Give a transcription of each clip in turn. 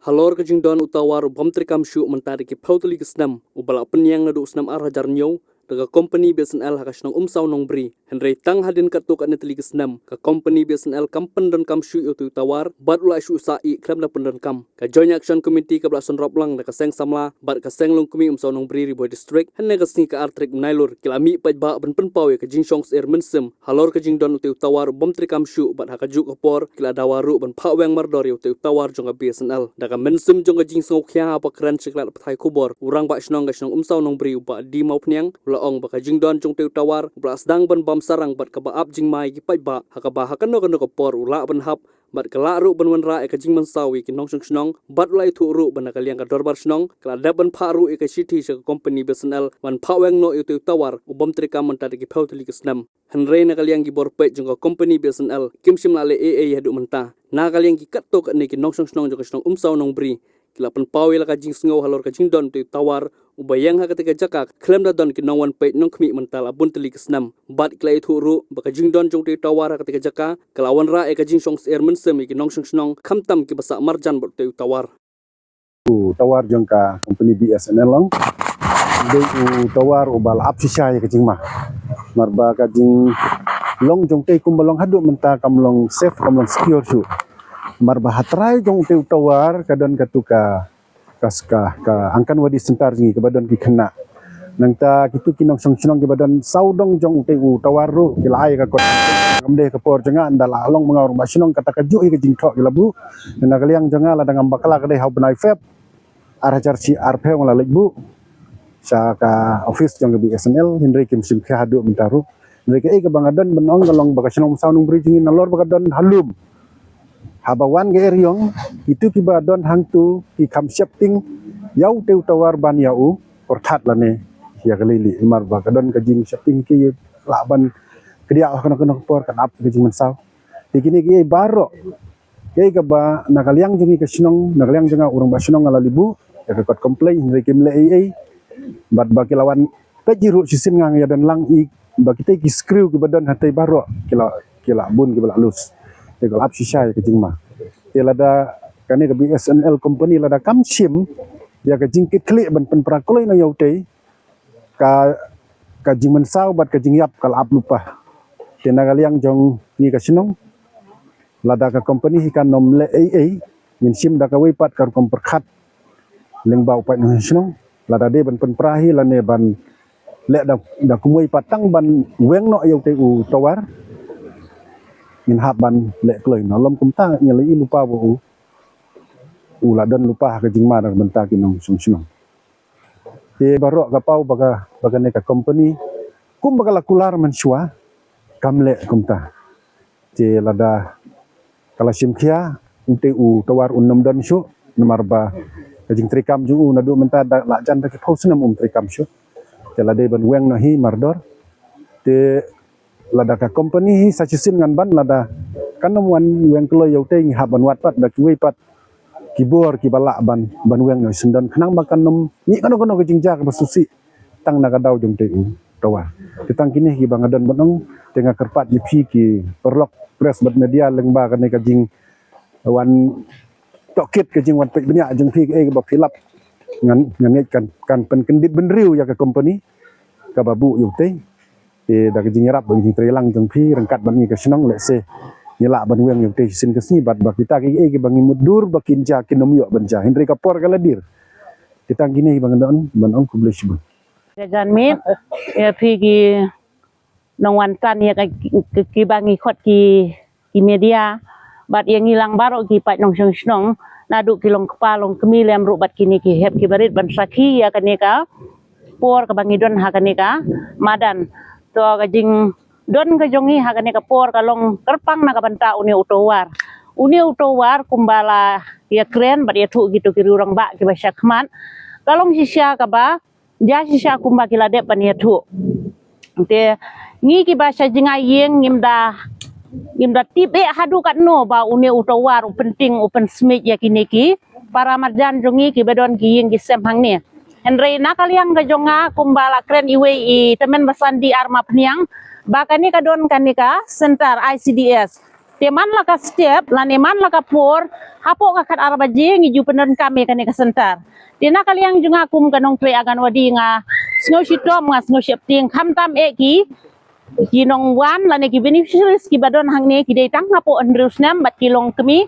Halor kajing don utawar bom trikam syu mentari ki pautali kisnam ubala penyang nadu usnam arah jarnyo daga company BSNL hakasnong umsaw nong bri Henry tang hadin katuk ane teli kisnam ka company BSNL kampen dan kam syu itu utawar bat ula syu sai klam da pendan kam ka joint action committee ka blason roplang da kaseng samla bat kaseng long kumi umsaw nong bri riboy district henne kasni ka artrik nailur kilami paj ba ban pen pawe ka jing songs air mensem halor kajing don utawar bom trikam syu bat hakajuk opor kila dawaru ban phaweng mardori utawar jonga BSNL daga mensem jonga jing song kya apa kran siklat pathai kubor urang ba snong gasnong umsaw nong bri ba di mau pnyang laong baka jing don jong utawar blas dang ban bam sarang bat ka ba ap jing mai ki pai ba hakaba hakano kano kopor ula ban hap bat kala ru ban wanra e ka jing mansawi ki nong snong bat lai thu ru ban ka liang ka dorbar snong kala da ban pha ru e ka city se company BSNL ban phaweng no utawar ubom trika mentari ki phautli kisnam Henry na kaliang ki borpe jong company BSNL kimsim lale AA hadu menta na kaliang ki katok ne ki nong snong jong snong umsaw nong bri kila pen pawi la ka jing sngo halor ka jing don utawar ubayang ha ketika jaka klem da don ki nong wan pe nong khmi mental abun teli kisnam bat klai thu ru baka jing don jong utawar ha ketika jaka kelawan ra e ka jing songs air mensem ki nong snong khamtam ki basa marjan bot utawar tawar jongka company BSNL long de tawar ubal apsisya ya kajing mah marba kajing long jong te kumbalong hadu menta kamlong safe kamlong secure su marba hatrai jong te tawar kadon katuka kaska ka angkan wadi sentar ni ke badan ki kena nangta kitu kinong song ke badan saudong jong te tawar ru kilai ka kot amde ke por janga andala along mengaur masinong kata kaju ke jing thok labu na kaliang janga la dangam bakala ke hau benai feb arah charci arpe wala lebu sa ka office jong BSNL Henry kim sim kha hadu mentaru mereka ke bangadan benong galong bakasinong saunung bri jingin nalor bakadan halum habawan ge riong itu ki badon hangtu ki kam shifting yau teu tawar ban yau porthat lane ya kelili imar bakadon ka jing shifting ki laban kedia kana por kan ap ke jing mensaw dikini ki baro ke ba nakaliang jingi ke sinong nakaliang jinga urang basinong ala libu ya ke kot komplain Henry kim le AA bat baki lawan pejiru sisin ngang ya dan lang i baki te ki screw ke badan hatai baro kila bun ke balus te galap sisa ke jing ma te lada kane ke BSNL company lada kam sim ya ke jing kit klik ban pen prakoi na yaute ka jing mensaw bat ke jing yap kal ap lupa te nagaliang jong ni ka sinong lada ka company hikan nom le AA min sim da ka weipat kar kom perkhat leng bau pat no sinong lada de ban pen prahi lane ban le da kumui patang ban weng no yaute tawar min haban le kloi no lom kumta nyelei lupa bu ladon lupa ka jingma da benta kinong sumsinong te baro ka pau baga ne ka company kum baga lakular mansua kamle kumta te lada kala simkhia ute tawar unnom dan su namarba kajing trikam ju nadu menta da la jan da ki phosnam trikam su te lade ban weng no hi mardor te lada ka company hi sachisin ngan ban lada kanom wan weng klo yaute ngi haban wat pat da kuwi pat kibor ki bala ban weng no sendan khnang bakanom ni kano ke jingja ka basusi tang naga daw jong te tawa kitang kini ki bangadan banong tenga kerpat jipi ki perlok press bat media lengba ka ne ka jing wan tokit ke jing wan pek benya jong pi ke ba filap ngan kan pen kendit benriu ya ka company ka babu yaute te da jing rap jing trelang jong pi rengkat ban ni ka sinong le se nyela ban weng yang te sin ke sini bat kita ke bangi mudur bakin ja kinom yo banja Henry kapor kala dir kita gini bangadon banong publish bu jan mit ya pigi nong wan tan ya ki bangi khot ki media bat yang hilang baro ki pat nong snong nadu ki long kepalong kemi lem ru bat kini ki hep ki barit ban saki ya kaneka por ka bangi don ha kaneka madan to ka jing don ka jongi ha kaneka por kalong kerpang na ka banta uni utowar kumbala ya kren bat ya thu gitu ki urang ba ki basya khman kalong sisya ka ba ja sisya kumba ki lade pan ya thu te ngi ki basya jinga yeng ngimda tipe hadu kat no ba uni utowar penting open smith ya kiniki para marjan jongi ki bedon ki yeng ki sem hang ni Henry nakaliang ka jonga kumbala kren iwe i temen basandi arma pniang bakani kadon kanika sentar ICDS teman la ka step la ne man la ka por hapo ka kat arbaje ngi ju penon kami kan ka sentar tina kaliang junga kum kanong tre agan wadi nga snow shitom nga snow ship ting kham tam e ki nong wan la ne ki beneficiaries ki badon hang ne ki dei tang hapo andrews nam bat ki long kemi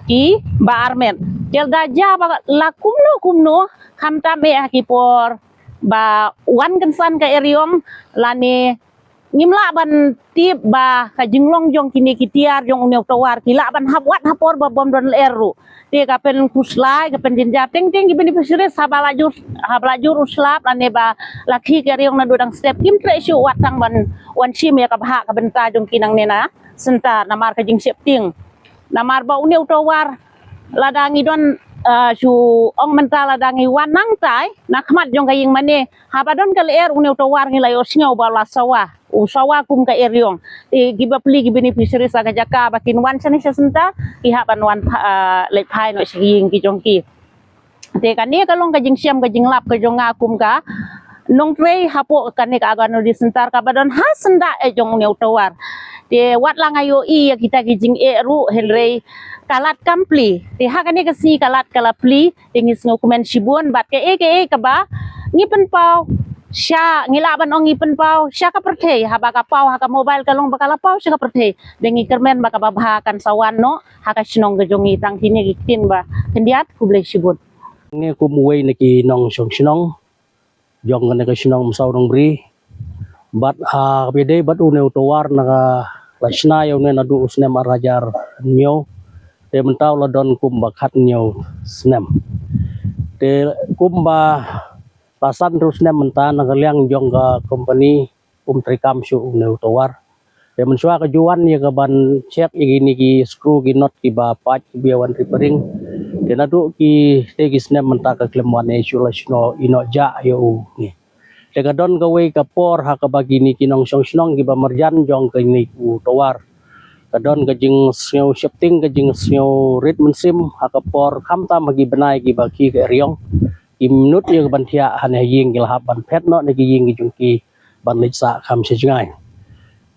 ki ba armen tel gaja ba la kumno kham tam e ki por ba wan kan san ka eriom la ne ngimla ban tip ba ka jinglong jong kini kitiar jong uneu tawar kila ban hapwat hapor ba bom don eru te ka pen kuslai ka pen jinja teng teng gibeni pesire habalajur uslap ane ba laki kari yang nadudang step kim tre shu watang ban wan shim ya ka bha ka benta jong kinang nena senta namar ka jing septing namar ba uneu tawar ladangi don shu ong mentala dangi wanang tai nakmat jong kaying mane habadon kal er uneu tawar ngilai osngau bala sawa usawa kum ka eriong giba pli gi beneficiaries aga jaka bakin wan sani senta iha ban wan le phai no sing ki jong ki te kan ni kalong ka jing siam ka jing lap ka jong akum ka nong trei hapo kan ni ka aga no disentar ka badon ha senda e jong uneu tawar te wat lang ayo i kita ki jing e ru henrei kalat kampli te ha kan ni ka si kalat kalapli tingis ngokumen sibun bat ke ka ba ngipen pau sya ngilaban ong ipen pau sya ka perthe haba ka pau ha ka mobile kalong bakala pau sya ka perthe dengi kermen baka babhakan sawan no ha ka sinong gejongi tang kini gitin ba kendiat ku blai sibut Nge kum wei na ki nong song sinong jong ka sinong msaw nong bri bat bede bat uneu tawar na ka lasna yo ne na du usnem arajar nyo te mentaw la don kum bakhat nyo snem te kum ba pasan terus nem menta nagaliang jong ka company trikam shu uneu tawar te mensua ka juan ya ka ban check igini ki screw ki not ki ba pat ki biawan repairing te nadu ki te ki snem menta ka klemwan e shu la shno ino ja yo ni te ka don ka wei ka por ha ka bagini ki nong song snong ki ba marjan jong ka ni u tawar ka don ka jing snow shifting ka jing snow ritmen sim ha ka por kham ta magi benai ki ba ki ka riong imnut yang bantia hanya ying gila ban pet no negi ying jungki ban litsa kam sejngai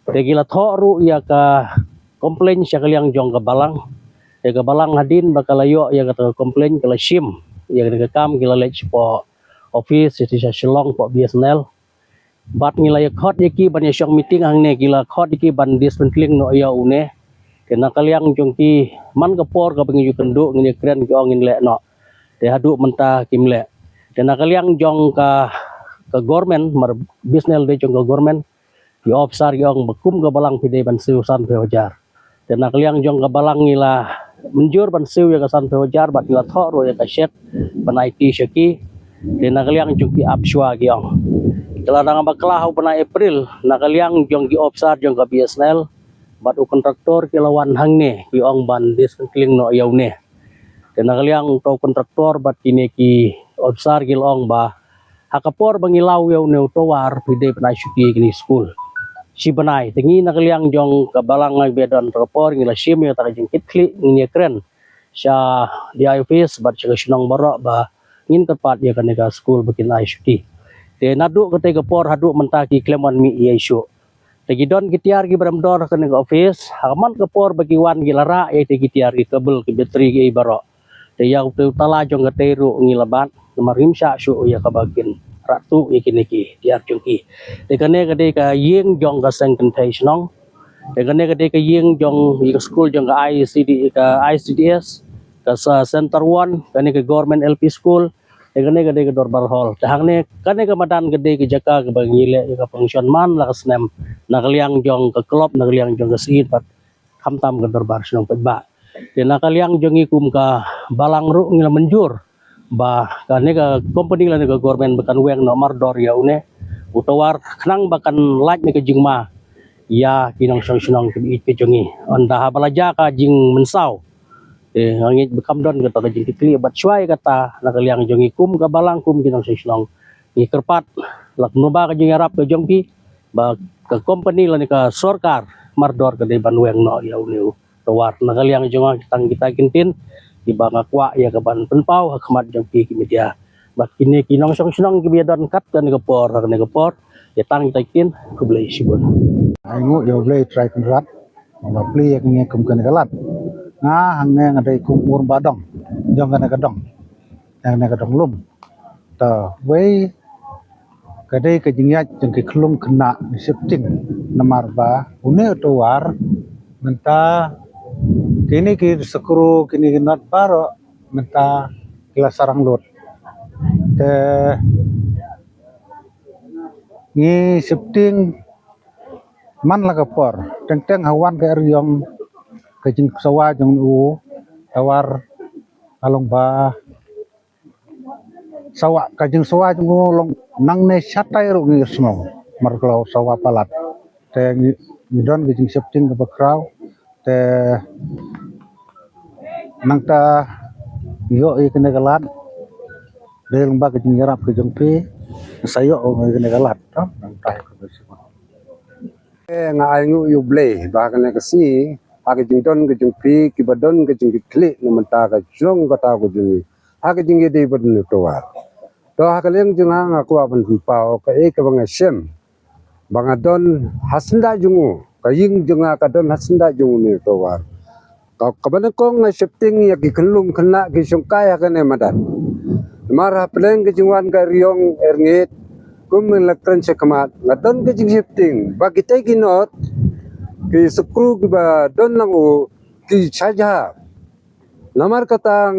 te gila thoru ya ka komplain sya kaliang jong ka balang ya ka balang hadin bakalayo ya ka komplain kala sim ya ka kam gila lech po office ti sya shillong po BSNL bat ngila ya khot yaki ban ya syong meeting ang ne gila khot yaki ban dismantling no ya une kena kaliang jongki man ka por ka pengi kendu ngini kren ki ongin le no te hadu menta kimle dan kaliang jong ka government mar business de jong ka government ki officer yang bekum ka balang pide ban siu san pe wajar dan kaliang jong ka balang ngila menjur ban siu ya ka san pe wajar bat ngila tho ro ya ka shet ban IT syaki dan kaliang jong ki apshwa gyong kala nang baklah ban April kaliang jong ki officer jong ka BSNL bat u kontraktor kilawan hangne ki ong ban diskling no yaune kena kaliang to kontraktor bat kini ki obsar gilong ba hakapor bangilaw yaw ne towar pide panay syuki kini school si banay tingi na kaliang jong kabalang ng bedon rapor ngila sim ya taka jing kitli ngini kren sya di office bat sya sinong baro ba ngin kapat ya kanega school bakin ay syuki te nadu kate kapor hadu mentaki klemon mi isu tegi don kitiar gi bramdor kanega office hakaman kapor bagi wan gilara ya tegi tiar gi kabel ki bateri gi baro yang tala jong kateru ngilabat marim sya syu ya kabagin ratu ikini ki tiar jongki de kane kade ka yeng jong ka seng containong de kane kade ka yeng jong ka school jong ka ICDS ka center 1 kane ka government LP school de kane kade ka dorbar hall tahang ne kane ka madan kade ka jaka ka bangile ka function man la kasnem nakaliang jong ka club nakaliang jong ka siin pat khamtam ka dorbar snong pagba dan kaliang jongi kum ka balang ru ngila menjur ba kane ka company la ka government bakan weng no mardor ya une utawar khnang bakan laj ne ka jingma ya kinong song ke jongi onda habalaja ka jing mensaw ngit bekam don ka jing tikli bat syai kata nakaliang jongi kum ka balang kum kinong song ni kerpat lak nuba ka jing arab ka jongki ba ka company la ka sorkar mardor ka de ban weng no ya une tawar nakaliang jong kita kintin di banga kwa ya kaban penpau hakmat jong ki media bat kini kinong song ki biadon kat kan gapor ya tang kita kin ku blai sibun ai ngu yo blai try kan rat ba pli yak nge kum kan galat nga hang ne ngadai kum ur badong jong kan gadong yang ne gadong lum ta wei kadai ke jingyat jeng ke klung kena septing namar ba une to war menta kini ki skru kini ki not baro menta kila sarang lot te ni septing man la kapor teng teng hawan ke ryong ke jing sawa jong u tawar along ba sawa ka jing sawa jong u long nang ne chatai ro ni smong mar klau sawa palat te ni don ke jing septing ke bakrau te nang ta yo i kene galat del ba ke jing yarap ke jong pi sayo o kene galat to nang tai ko nga aingu yu blay bahkan ke si age jington ke jingpi ki badon ke jingki klik nementa ka jong kata ko jingi age jingi de badon to war to hakaleng jinga nga ko aban pao ka e ka banga sem banga don hasnda jungu ka ying jinga ka don hasnda jungu ni to war ka kabana ko nga shifting ya ki khlum khna ki sungkaya ka ne madan mara pleng ke jingwan ka riong ernget kum elektron sekamat ngadon ke jing shifting bagi tai kinot ki skru ki ba don nangu ki chaja namar kata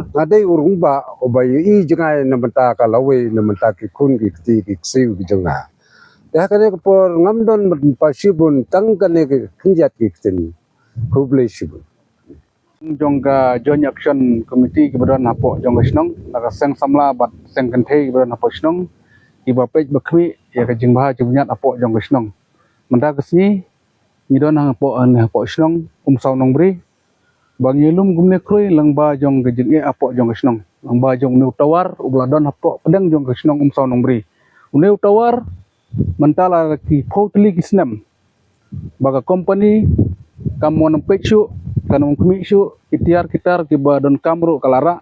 ngadai urungba obai i jengai namenta ka lawe namenta ki kun ki ti ki siu ki jenga ya kane ko por ngamdon pasibun tangkane ki kinjat ki tin kuble sibun jong ka joint action committee ki badan hapo jong snong naga seng samla bat seng kenthe ki badan hapo snong iba pej bakmi ya ka jingba jumnyat apo jong snong menda kesni idon hang apo an apo snong saw nong bri bang yelum gumne kroi langba jong ka jinge apo jong snong langba jong nu tawar ubladon apo pedang jong ka snong saw nong bri une tawar mentala ki photli kisnam baga company kamon pechu kanong kumishu itiar kitar ki badon kamru kalara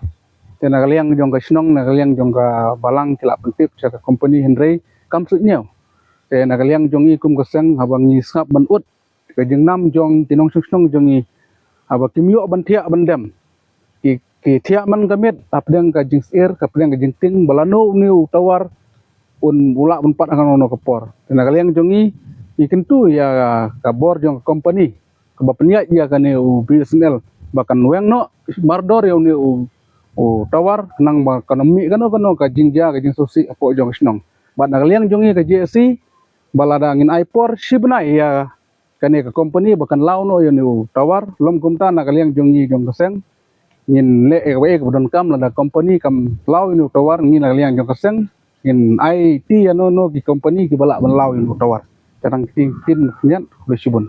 tena kaliang jong ka snong na kaliang jong ka balang kila pentip sa ka company henry kamsu nyaw tena kaliang jong i kum kasang habang ni sap ban ut ka jing nam jong tinong snong jong i haba kimyo ban thia ban dem ki thia man gamet apdeng ka jing sir ka pdeng ka jing ting balano niu tawar un ula un pat akan ono kapor tena kaliang jong i kentu ya ka bor jong ka company ka bapnia ya kane u BSNL bahkan weng no mardor ya ni u tawar nang ba ekonomi kano ka jingja ka jing sosi apo jong snong bat nagaliang jongi ka JSC balada ngin aipor sibna ya kane ka company bahkan launo ya ni u tawar lom kumta nagaliang jongi jong kaseng ngin le e ka don kam lada company kam lau ni tawar ngin nagaliang jong kaseng ngin IT ya no ki company ki bala ban lau ni tawar kadang tin nyat besibun